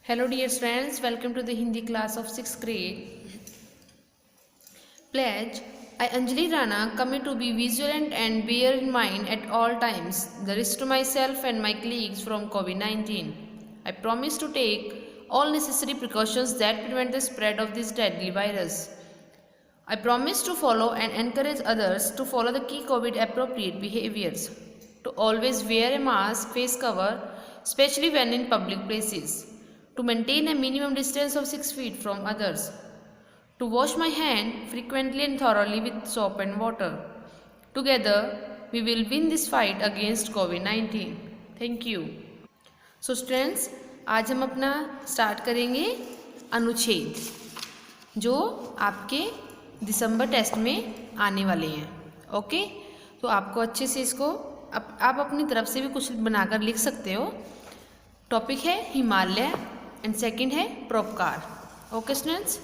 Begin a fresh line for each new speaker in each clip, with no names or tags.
Hello dear friends, welcome to the Hindi class of 6th grade. Pledge. I Anjali Rana commit to be vigilant and bear in mind at all times the risk to myself and my colleagues from COVID-19. I promise to take all necessary precautions that prevent the spread of this deadly virus. I promise to follow and encourage others to follow the key COVID appropriate behaviors, to always wear a mask, face cover, especially when in public places, to maintain a minimum distance of 6 feet from others, to wash my hand frequently and thoroughly with soap and water. Together, we will win this fight against COVID-19. Thank you. So students, आज हम अपना start करेंगे अनुच्छेद जो आपके दिसंबर test में आने वाले हैं। ओके, तो आपको अच्छे से इसको आप अपनी तरफ से भी कुछ बनाकर लिख सकते हो। टॉपिक है हिमालय एंड सेकंड है परोपकार। ओके स्टूडेंट्स,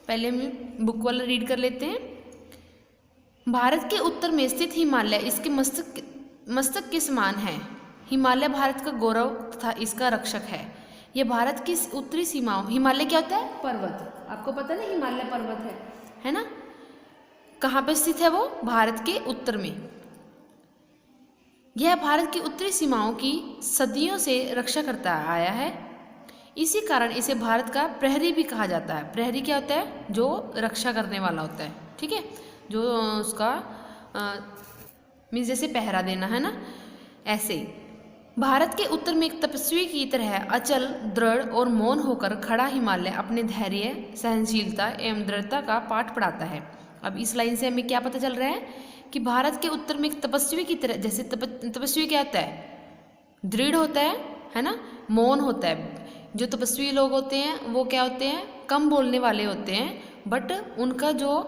पहले हम बुक वाला रीड कर लेते हैं। भारत के उत्तर में स्थित हिमालय इसके मस्तक के समान है। हिमालय भारत का गौरव तथा इसका रक्षक है। यह भारत की उत्तरी सीमाओं, हिमालय क्या होता है? पर्वत। आपको पता है ना हिमालय पर्वत है ना? कहाँ पे स्थित है वो? भारत के उत्तर में। यह भारत की उत्तरी सीमाओं की सदियों से रक्षा करता आया है। इसी कारण इसे भारत का प्रहरी भी कहा जाता है। प्रहरी क्या होता है? जो रक्षा करने वाला होता है, ठीक है, जो उसका मीन्स जैसे पहरा देना है ना, ऐसे ही। भारत के उत्तर में एक तपस्वी की तरह अचल, दृढ़ और मौन होकर खड़ा हिमालय अपने धैर्य, सहनशीलता एवं दृढ़ता का पाठ पढ़ाता है। अब इस लाइन से हमें क्या पता चल रहा है कि भारत के उत्तर में एक तपस्वी की तरह, जैसे तपस्वी क्या होता है? दृढ़ होता है ना, मौन होता है। जो तपस्वी लोग होते हैं वो क्या होते हैं? कम बोलने वाले होते हैं, बट उनका जो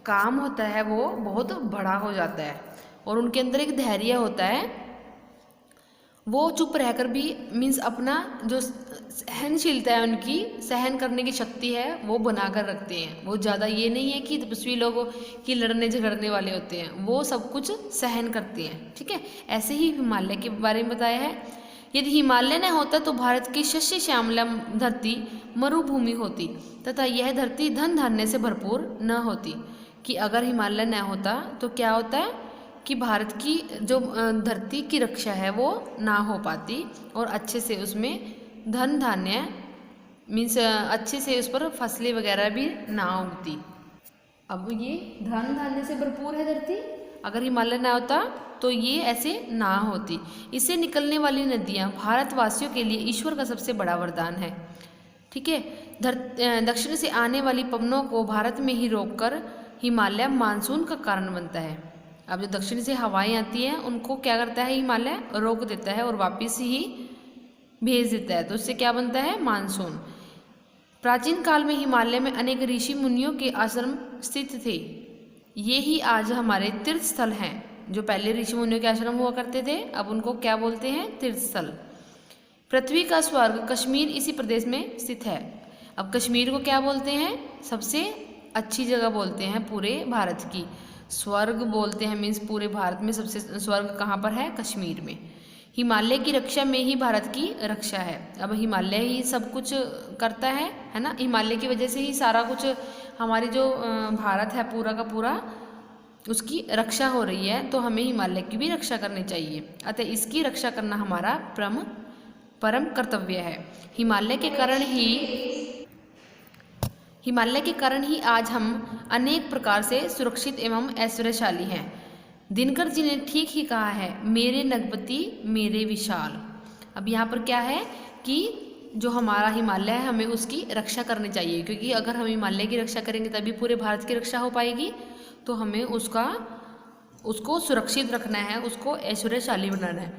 काम होता है वो बहुत बड़ा हो जाता है और उनके अंदर एक धैर्य होता है। वो चुप रहकर भी मीन्स अपना जो सहनशीलता है, उनकी सहन करने की शक्ति है वो बनाकर रखते हैं। वो ज़्यादा ये नहीं है कि तपस्वी लोगों की लड़ने झगड़ने वाले होते हैं, वो सब कुछ सहन करते हैं, ठीक है। ऐसे ही हिमालय के बारे में बताया है। यदि हिमालय न होता तो भारत की शस्य श्यामला धरती मरुभूमि होती तथा यह धरती धन धान्य से भरपूर न होती। कि अगर हिमालय न होता तो क्या होता है कि भारत की जो धरती की रक्षा है वो ना हो पाती और अच्छे से उसमें धन धान्य मीन्स अच्छे से उस पर फसलें वगैरह भी ना उगती। अब ये धन धान्य से भरपूर है धरती, अगर हिमालय ना होता तो ये ऐसे ना होती। इससे निकलने वाली नदियाँ भारतवासियों के लिए ईश्वर का सबसे बड़ा वरदान है, ठीक है। दक्षिण से आने वाली पवनों को भारत में ही रोककर हिमालय मानसून का कारण बनता है। अब जो दक्षिण से हवाएं आती हैं उनको क्या करता है? हिमालय रोक देता है और वापस ही भेज देता है, तो उससे क्या बनता है? मानसून। प्राचीन काल में हिमालय में अनेक ऋषि मुनियों के आश्रम स्थित थे। ये ही आज हमारे तीर्थ स्थल हैं। जो पहले ऋषि मुनियों के आश्रम हुआ करते थे, अब उनको क्या बोलते हैं? तीर्थ स्थल। पृथ्वी का स्वर्ग कश्मीर इसी प्रदेश में स्थित है। अब कश्मीर को क्या बोलते हैं? सबसे अच्छी जगह बोलते हैं पूरे भारत की। स्वर्ग बोलते हैं मीन्स पूरे भारत में सबसे स्वर्ग कहाँ पर है? कश्मीर में। हिमालय की रक्षा में ही भारत की रक्षा है। अब हिमालय ही सब कुछ करता है ना। हिमालय की वजह से ही सारा कुछ हमारी जो भारत है पूरा का पूरा उसकी रक्षा हो रही है, तो हमें हिमालय की भी रक्षा करनी चाहिए। अतः इसकी रक्षा करना हमारा परम कर्तव्य है। हिमालय के कारण ही आज हम अनेक प्रकार से सुरक्षित एवं ऐश्वर्यशाली हैं। दिनकर जी ने ठीक ही कहा है, मेरे नगपति मेरे विशाल। अब यहाँ पर क्या है कि जो हमारा हिमालय है हमें उसकी रक्षा करनी चाहिए, क्योंकि अगर हम हिमालय की रक्षा करेंगे तभी पूरे भारत की रक्षा हो पाएगी। तो हमें उसको सुरक्षित रखना है, उसको ऐश्वर्यशाली बनाना है।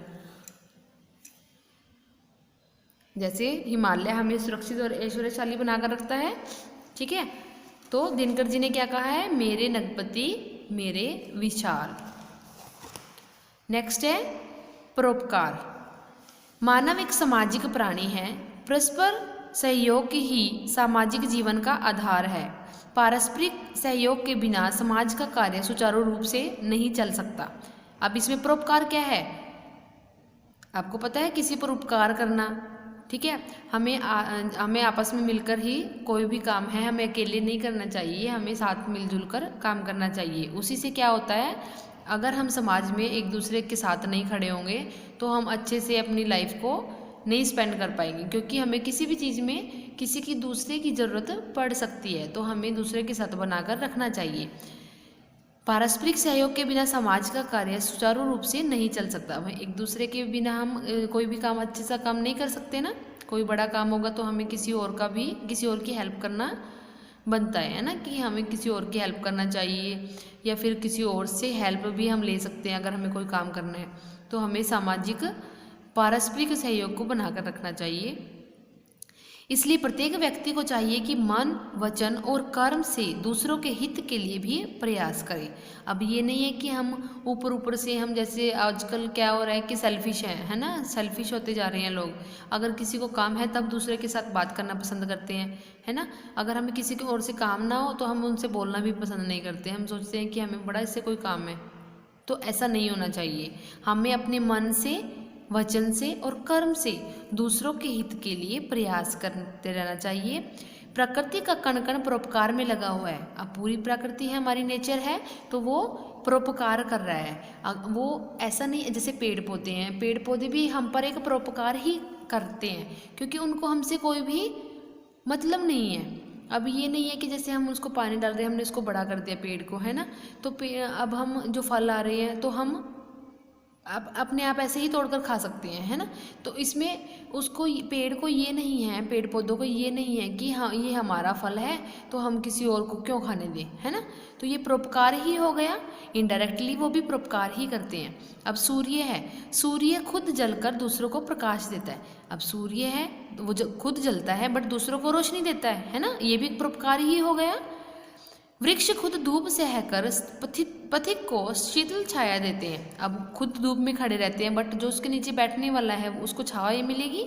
जैसे हिमालय हमें सुरक्षित और ऐश्वर्यशाली बनाकर रखता है, ठीक है। तो दिनकर जी ने क्या कहा है? मेरे नगपति मेरे विशाल। नेक्स्ट है परोपकार। मानव एक सामाजिक प्राणी है। परस्पर सहयोग ही सामाजिक जीवन का आधार है। पारस्परिक सहयोग के बिना समाज का कार्य सुचारू रूप से नहीं चल सकता। अब इसमें परोपकार क्या है? आपको पता है? किसी पर उपकार करना, ठीक है। हमें आपस में मिलकर ही कोई भी काम है हमें अकेले नहीं करना चाहिए, हमें साथ मिलजुल कर काम करना चाहिए। उसी से क्या होता है, अगर हम समाज में एक दूसरे के साथ नहीं खड़े होंगे तो हम अच्छे से अपनी लाइफ को नहीं स्पेंड कर पाएंगे, क्योंकि हमें किसी भी चीज़ में किसी की दूसरे की ज़रूरत पड़ सकती है, तो हमें दूसरे के साथ बनाकर रखना चाहिए। पारस्परिक सहयोग के बिना समाज का कार्य सुचारू रूप से नहीं चल सकता। एक दूसरे के बिना हम कोई भी काम अच्छे से काम नहीं कर सकते ना। कोई बड़ा काम होगा तो हमें किसी और की हेल्प करना बनता है ना, कि हमें किसी और की हेल्प करना चाहिए, या फिर किसी और से हेल्प भी हम ले सकते हैं। अगर हमें कोई काम करना है तो हमें सामाजिक पारस्परिक सहयोग को बनाकर रखना चाहिए। इसलिए प्रत्येक व्यक्ति को चाहिए कि मन, वचन और कर्म से दूसरों के हित के लिए भी प्रयास करें। अब ये नहीं है कि हम ऊपर से हम, जैसे आजकल क्या हो रहा है कि सेल्फिश है ना, सेल्फिश होते जा रहे हैं लोग। अगर किसी को काम है तब दूसरे के साथ बात करना पसंद करते हैं, है ना। अगर हमें किसी की ओर से काम ना हो तो हम उनसे बोलना भी पसंद नहीं करते, हम सोचते हैं कि हमें बड़ा इससे कोई काम है। तो ऐसा नहीं होना चाहिए। हमें अपने मन से, वचन से और कर्म से दूसरों के हित के लिए प्रयास करते रहना चाहिए। प्रकृति का कण कण परोपकार में लगा हुआ है। अब पूरी प्रकृति है, हमारी नेचर है, तो वो परोपकार कर रहा है। वो ऐसा नहीं, जैसे पेड़ पौधे हैं, पेड़ पौधे भी हम पर एक परोपकार ही करते हैं, क्योंकि उनको हमसे कोई भी मतलब नहीं है। अब ये नहीं है कि जैसे हम उसको पानी डाल रहे हैं, हमने उसको बड़ा कर दिया पेड़ को, है ना। तो अब हम जो फल आ रहे हैं तो हम अब अपने आप ऐसे ही तोड़कर खा सकते हैं, है ना। तो इसमें उसको, पेड़ को ये नहीं है, पेड़ पौधों को ये नहीं है कि हाँ ये हमारा फल है तो हम किसी और को क्यों खाने दें, है ना। तो ये परोपकार ही हो गया, इनडायरेक्टली वो भी परोपकार ही करते हैं। अब सूर्य है, सूर्य खुद जलकर दूसरों को प्रकाश देता है। अब सूर्य है तो वो खुद जलता है बट दूसरों को रोशनी देता है ना, ये भी परोपकार ही हो गया। वृक्ष खुद धूप सहकर पथिक को शीतल छाया देते हैं। अब खुद धूप में खड़े रहते हैं बट जो उसके नीचे बैठने वाला है उसको छाया मिलेगी,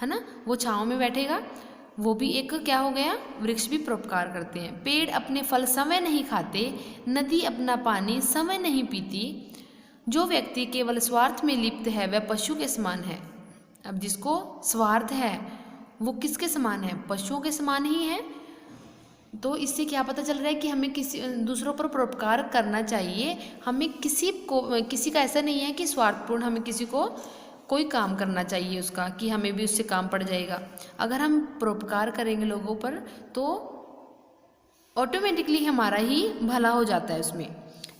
है ना, वो छाँव में बैठेगा। वो भी एक क्या हो गया, वृक्ष भी परोपकार करते हैं। पेड़ अपने फल समय नहीं खाते, नदी अपना पानी समय नहीं पीती। जो व्यक्ति केवल स्वार्थ में लिप्त है वह पशु के समान है। अब जिसको स्वार्थ है वो किसके समान है, पशुओं के समान ही है। तो इससे क्या पता चल रहा है कि हमें किसी दूसरों पर परोपकार करना चाहिए। हमें किसी का ऐसा नहीं है कि स्वार्थपूर्ण हमें किसी को कोई काम करना चाहिए उसका, कि हमें भी उससे काम पड़ जाएगा। अगर हम परोपकार करेंगे लोगों पर तो ऑटोमेटिकली हमारा ही भला हो जाता है उसमें।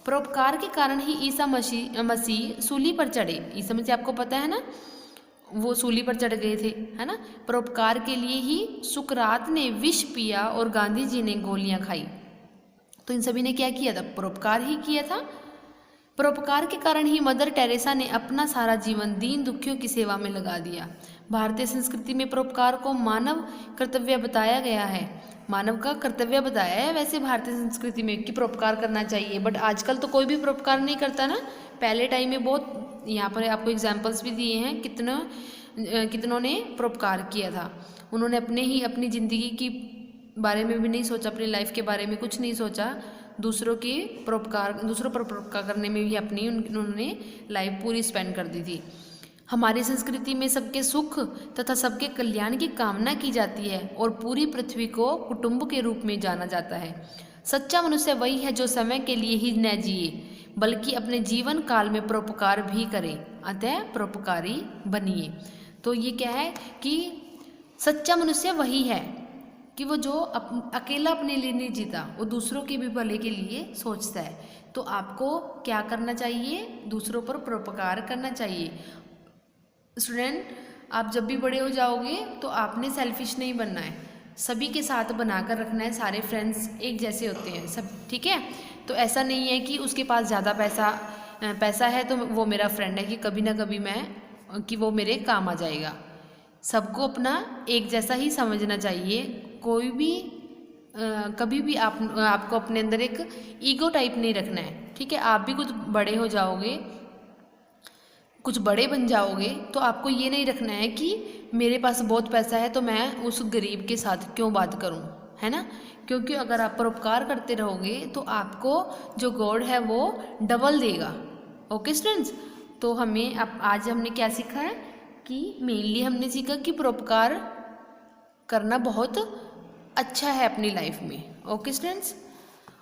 परोपकार के कारण ही ईसा मसीह सूली पर चढ़े। ईसा मसीह आपको पता है ना, वो सूली पर चढ़ गए थे, है ना। परोपकार के लिए ही सुकरात ने विष पिया और गांधी जी ने गोलियां खाई। तो इन सभी ने क्या किया था, परोपकार ही किया था। परोपकार के कारण ही मदर टेरेसा ने अपना सारा जीवन दीन दुखियों की सेवा में लगा दिया। भारतीय संस्कृति में परोपकार को मानव कर्तव्य बताया गया है, मानव का कर्तव्य बताया है वैसे भारतीय संस्कृति में कि परोपकार करना चाहिए। बट आजकल तो कोई भी परोपकार नहीं करता ना। पहले टाइम में बहुत, यहाँ पर आपको एग्जाम्पल्स भी दिए हैं, कितनों ने परोपकार किया था। उन्होंने अपनी ज़िंदगी की बारे में भी नहीं सोचा, अपनी लाइफ के बारे में कुछ नहीं सोचा, दूसरों पर परोपकार करने में भी उन्होंने लाइफ पूरी स्पेंड कर दी थी। हमारी संस्कृति में सबके सुख तथा सबके कल्याण की कामना की जाती है और पूरी पृथ्वी को कुटुंब के रूप में जाना जाता है। सच्चा मनुष्य वही है जो समय के लिए ही न जिए बल्कि अपने जीवन काल में परोपकार भी करे, अतः परोपकारी बनिए। तो ये क्या है कि सच्चा मनुष्य वही है कि वो जो अकेला अपने लिए नहीं जीता, वो दूसरों के भी भले के लिए सोचता है। तो आपको क्या करना चाहिए, दूसरों पर परोपकार करना चाहिए। स्टूडेंट, आप जब भी बड़े हो जाओगे तो आपने सेल्फिश नहीं बनना है, सभी के साथ बनाकर रखना है। सारे फ्रेंड्स एक जैसे होते हैं सब, ठीक है। तो ऐसा नहीं है कि उसके पास ज़्यादा पैसा है तो वो मेरा फ्रेंड है, कि कभी ना कभी कि वो मेरे काम आ जाएगा। सबको अपना एक जैसा ही समझना चाहिए। कोई भी कभी भी आपको अपने अंदर एक ईगो टाइप नहीं रखना है, ठीक है। आप भी कुछ बड़े हो जाओगे, कुछ बड़े बन जाओगे तो आपको ये नहीं रखना है कि मेरे पास बहुत पैसा है तो मैं उस गरीब के साथ क्यों बात करूं, है ना। क्योंकि अगर आप परोपकार करते रहोगे तो आपको जो गॉड है वो डबल देगा। ओके स्टूडेंट्स, तो आज हमने क्या सीखा है कि मेनली हमने सीखा कि परोपकार करना बहुत अच्छा है अपनी लाइफ में। ओके स्टूडेंट्स,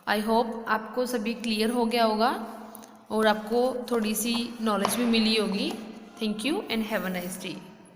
आई होप आपको सभी क्लियर हो गया होगा और आपको थोड़ी सी नॉलेज भी मिली होगी। Thank you and have a nice day.